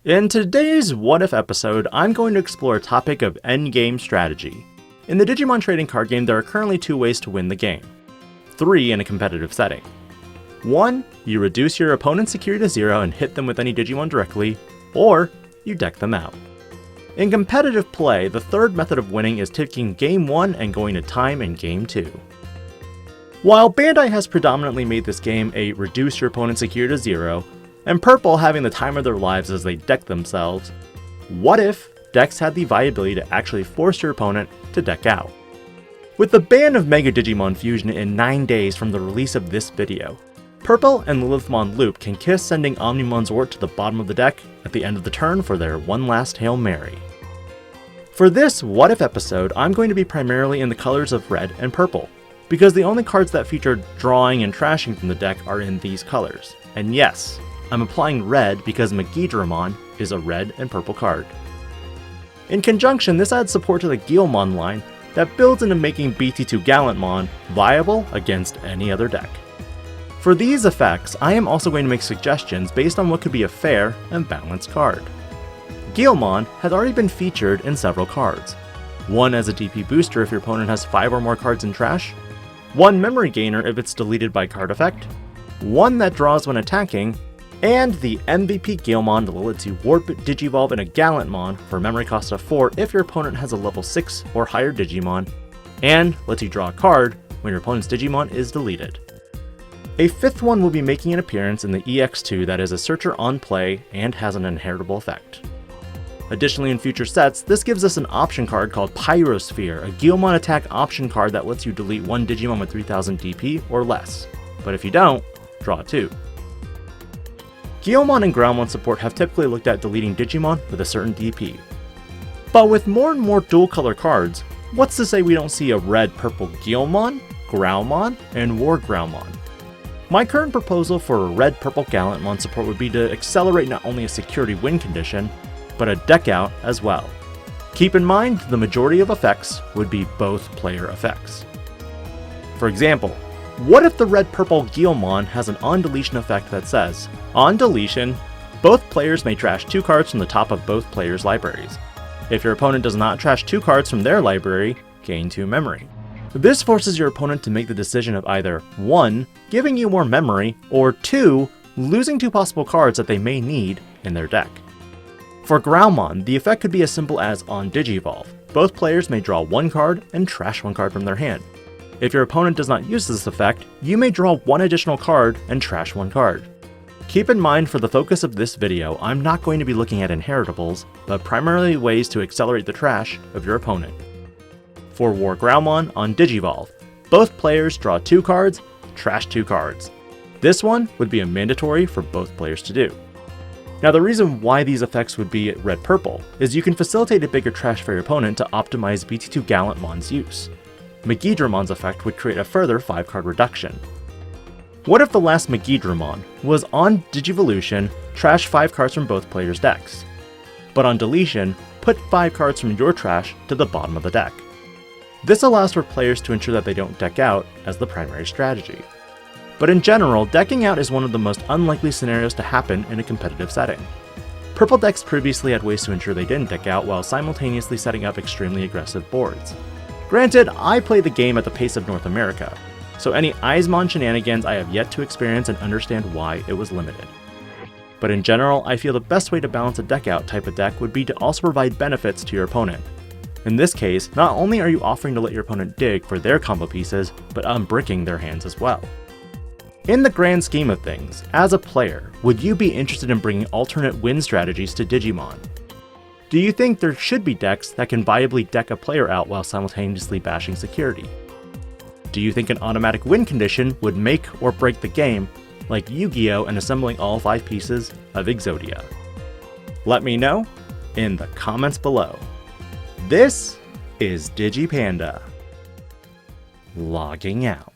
In today's What If episode, I'm going to explore a topic of endgame strategy. In the Digimon trading card game, there are currently 2 ways to win the game. 3 in a competitive setting. 1, you reduce your opponent's security to 0 and hit them with any Digimon directly, or you deck them out. In competitive play, the third method of winning is taking Game 1 and going to time in Game 2. While Bandai has predominantly made this game a reduce your opponent's security to 0, and Purple having the time of their lives as they deck themselves, what if decks had the viability to actually force your opponent to deck out? With the ban of Mega Digimon Fusion in 9 days from the release of this video, Purple and Lilithmon Loop can kiss sending Omnimon Zort to the bottom of the deck at the end of the turn for their one last Hail Mary. For this What If episode, I'm going to be primarily in the colors of red and purple, because the only cards that feature drawing and trashing from the deck are in these colors. And yes, I'm applying red because Digimon is a red and purple card. In conjunction, this adds support to the Guilmon line that builds into making BT2 Gallantmon viable against any other deck. For these effects, I am also going to make suggestions based on what could be a fair and balanced card. Guilmon has already been featured in several cards. 1 as a DP booster if your opponent has 5 or more cards in trash, 1 memory gainer if it's deleted by card effect, 1 that draws when attacking, and the MVP Guilmon that lets you warp Digivolve in a Gallantmon for memory cost of 4 if your opponent has a level 6 or higher Digimon, and lets you draw a card when your opponent's Digimon is deleted. A 5th one will be making an appearance in the EX2 that is a searcher on play and has an inheritable effect. Additionally, in future sets, this gives us an option card called Pyrosphere, a Guilmon attack option card that lets you delete 1 Digimon with 3000 DP or less, but if you don't, draw 2. Guilmon and Groundmon support have typically looked at deleting Digimon with a certain DP. But with more and more dual color cards, what's to say we don't see a red-purple Guilmon, Groundmon, and War Groundmon? My current proposal for a red-purple Gallantmon support would be to accelerate not only a security win condition, but a deck out as well. Keep in mind, the majority of effects would be both player effects. For example, what if the red-purple Guilmon has an on-deletion effect that says, on deletion, both players may trash 2 cards from the top of both players' libraries. If your opponent does not trash 2 cards from their library, gain 2 memory. This forces your opponent to make the decision of either 1, giving you more memory, or 2, losing 2 possible cards that they may need in their deck. For Groundmon, the effect could be as simple as on Digivolve. Both players may draw 1 card and trash 1 card from their hand. If your opponent does not use this effect, you may draw 1 additional card and trash 1 card. Keep in mind, for the focus of this video, I'm not going to be looking at inheritables, but primarily ways to accelerate the trash of your opponent. For War Groundmon on Digivolve, both players draw 2 cards, trash 2 cards. This one would be a mandatory for both players to do. Now, the reason why these effects would be red-purple is you can facilitate a bigger trash for your opponent to optimize BT2 Gallantmon's use. Digimon's effect would create a further 5 card reduction. What if the last Digimon was on Digivolution, trash 5 cards from both players' decks, but on deletion, put 5 cards from your trash to the bottom of the deck? This allows for players to ensure that they don't deck out as the primary strategy. But in general, decking out is one of the most unlikely scenarios to happen in a competitive setting. Purple decks previously had ways to ensure they didn't deck out while simultaneously setting up extremely aggressive boards. Granted, I play the game at the pace of North America, so any Eismon shenanigans I have yet to experience and understand why it was limited. But in general, I feel the best way to balance a deck out type of deck would be to also provide benefits to your opponent. In this case, not only are you offering to let your opponent dig for their combo pieces, but unbricking their hands as well. In the grand scheme of things, as a player, would you be interested in bringing alternate win strategies to Digimon? Do you think there should be decks that can viably deck a player out while simultaneously bashing security? Do you think an automatic win condition would make or break the game, like Yu-Gi-Oh! And assembling all 5 pieces of Exodia? Let me know in the comments below. This is DIGI-PANDA, logging out.